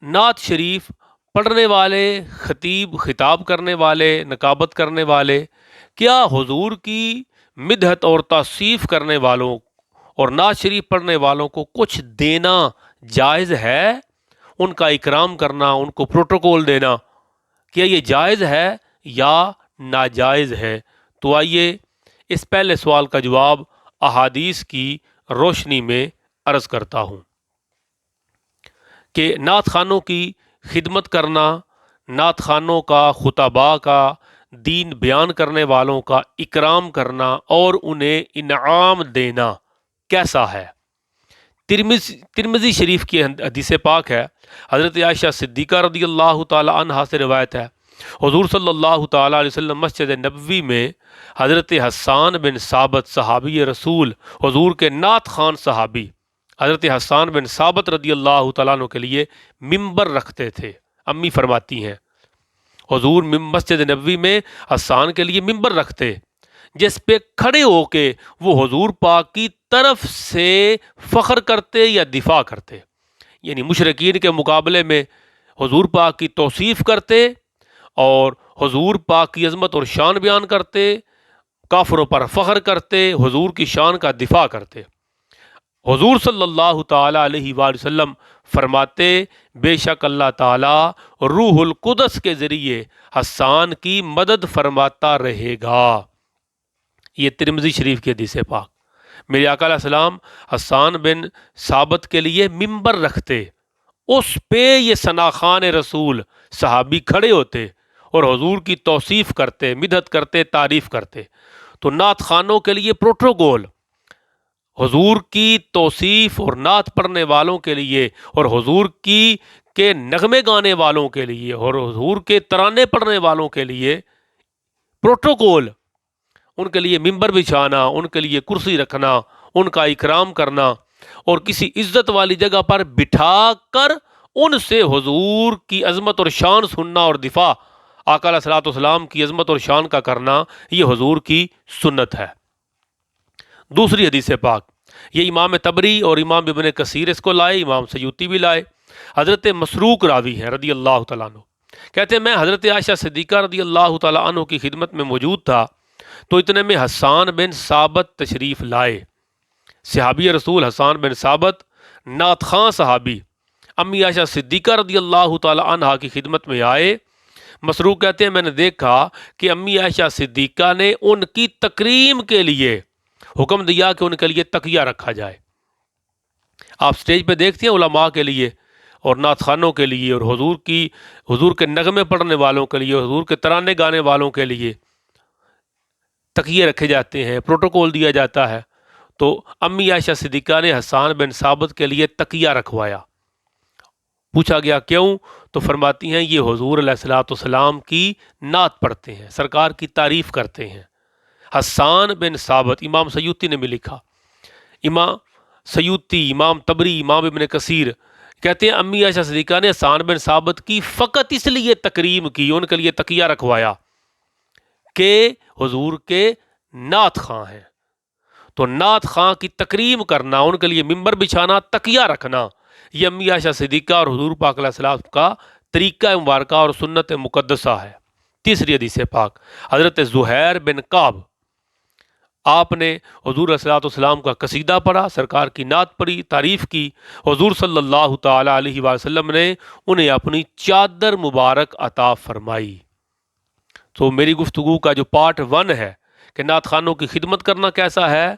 نعت شریف پڑھنے والے، خطیب خطاب کرنے والے، نقابت کرنے والے، کیا حضور کی مدحت اور توصیف کرنے والوں اور نعت شریف پڑھنے والوں کو کچھ دینا جائز ہے؟ ان کا اکرام کرنا، ان کو پروٹوکول دینا، کیا یہ جائز ہے یا ناجائز ہے؟ تو آئیے اس پہلے سوال کا جواب احادیث کی روشنی میں عرض کرتا ہوں کہ نعت خوانوں کی خدمت کرنا، نعت خوانوں کا، خطباء کا، دین بیان کرنے والوں کا اکرام کرنا اور انہیں انعام دینا کیسا ہے؟ ترمذی شریف کی حدیث پاک ہے، حضرت عائشہ صدیقہ رضی اللہ تعالی عنہا سے روایت ہے، حضور صلی اللہ تعالی علیہ وسلم مسجد نبوی میں حضرت حسان بن ثابت صحابی رسول، حضور کے نعت خوان صحابی حضرت حسان بن ثابت رضی اللہ تعالیٰ عنہ کے لیے ممبر رکھتے تھے۔ امی فرماتی ہیں حضور مسجد نبوی میں حسان کے لیے ممبر رکھتے جس پہ کھڑے ہو کے وہ حضور پاک کی طرف سے فخر کرتے یا دفاع کرتے، یعنی مشرکین کے مقابلے میں حضور پاک کی توصیف کرتے اور حضور پاک کی عظمت اور شان بیان کرتے، کافروں پر فخر کرتے، حضور کی شان کا دفاع کرتے۔ حضور صلی اللہ تعالی علیہ وآلہ وسلم فرماتے، بے شک اللہ تعالیٰ روح القدس کے ذریعے حسان کی مدد فرماتا رہے گا۔ یہ ترمذی شریف کی حدیث پاک۔ میرے آقا علیہ السلام حسان بن ثابت کے لیے ممبر رکھتے، اس پہ یہ ثناخان رسول صحابی کھڑے ہوتے اور حضور کی توصیف کرتے، مدحت کرتے، تعریف کرتے۔ تو نعت خوانوں کے لیے پروٹوکول، حضور کی توصیف اور نعت پڑھنے والوں کے لیے اور حضور کے نغمے گانے والوں کے لیے اور حضور کے ترانے پڑھنے والوں کے لیے پروٹوکول، ان کے لیے ممبر بچھانا، ان کے لیے کرسی رکھنا، ان کا اکرام کرنا اور کسی عزت والی جگہ پر بٹھا کر ان سے حضور کی عظمت اور شان سننا اور دفاع آقا علیہ الصلوۃ والسلام کی عظمت اور شان کا کرنا، یہ حضور کی سنت ہے۔ دوسری حدیث پاک، یہ امام طبری اور امام ابن کثیر اس کو لائے، امام سیوطی بھی لائے۔ حضرت مسروق راوی ہیں رضی اللہ تعالیٰ عنہ، کہتے ہیں میں حضرت عائشہ صدیقہ رضی اللہ تعالیٰ عنہ کی خدمت میں موجود تھا تو اتنے میں حسان بن ثابت تشریف لائے۔ صحابی رسول حسان بن ثابت نعت خواں صحابی امی عائشہ صدیقہ رضی اللہ تعالیٰ عنہ کی خدمت میں آئے۔ مسروق کہتے ہیں میں نے دیکھا کہ امی عائشہ صدیقہ نے ان کی تکریم کے لیے حکم دیا کہ ان کے لیے تکیہ رکھا جائے۔ آپ سٹیج پہ دیکھتے ہیں علماء کے لیے اور نعت خوانوں کے لیے اور حضور کے نغمے پڑھنے والوں کے لیے، حضور کے ترانے گانے والوں کے لیے تکیے رکھے جاتے ہیں، پروٹوکول دیا جاتا ہے۔ تو امی عائشہ صدیقہ نے حسان بن ثابت کے لیے تکیہ رکھوایا۔ پوچھا گیا کیوں؟ تو فرماتی ہیں یہ حضور علیہ الصلوۃ والسلام کی نعت پڑھتے ہیں، سرکار کی تعریف کرتے ہیں۔ حسان بن ثابت، امام سیوطی نے بھی لکھا، امام سیوطی، امام طبری، امام ابن کثیر کہتے ہیں امی عائشہ صدیقہ نے حسان بن ثابت کی فقط اس لیے تکریم کی، ان کے لیے تکیہ رکھوایا کہ حضور کے نعت خواں ہیں۔ تو نعت خواں کی تکریم کرنا، ان کے لیے ممبر بچھانا، تکیہ رکھنا، یہ امی عائشہ صدیقہ اور حضور پاک علیہ السلام کا طریقہ مبارکہ اور سنت مقدسہ ہے۔ تیسری حدیث پاک، حضرت زہیر بن کعب، آپ نے حضور علیہ الصلوۃ والسلام کا قصیدہ پڑھا، سرکار کی نعت پڑھی، تعریف کی۔ حضور صلی اللہ تعالی علیہ وآلہ وسلم نے انہیں اپنی چادر مبارک عطا فرمائی۔ تو میری گفتگو کا جو پارٹ 1 ہے کہ نعت خوانوں کی خدمت کرنا کیسا ہے،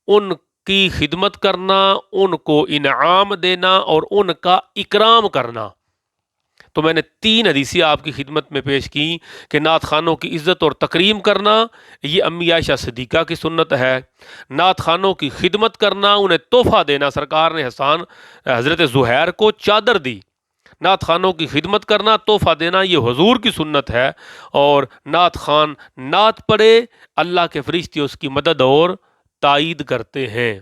ان کی خدمت کرنا، ان کو انعام دینا اور ان کا اکرام کرنا۔ تو میں نے 3 حدیثیں آپ کی خدمت میں پیش کی کہ نعت خوانوں کی عزت اور تکریم کرنا یہ امی عائشہ صدیقہ کی سنت ہے، نعت خوانوں کی خدمت کرنا، انہیں تحفہ دینا، سرکار نے حضرت زہیر کو چادر دی، نعت خوانوں کی خدمت کرنا، تحفہ دینا یہ حضور کی سنت ہے۔ اور نعت خوان نعت پڑھے، اللہ کے فرشتے اس کی مدد اور تائید کرتے ہیں۔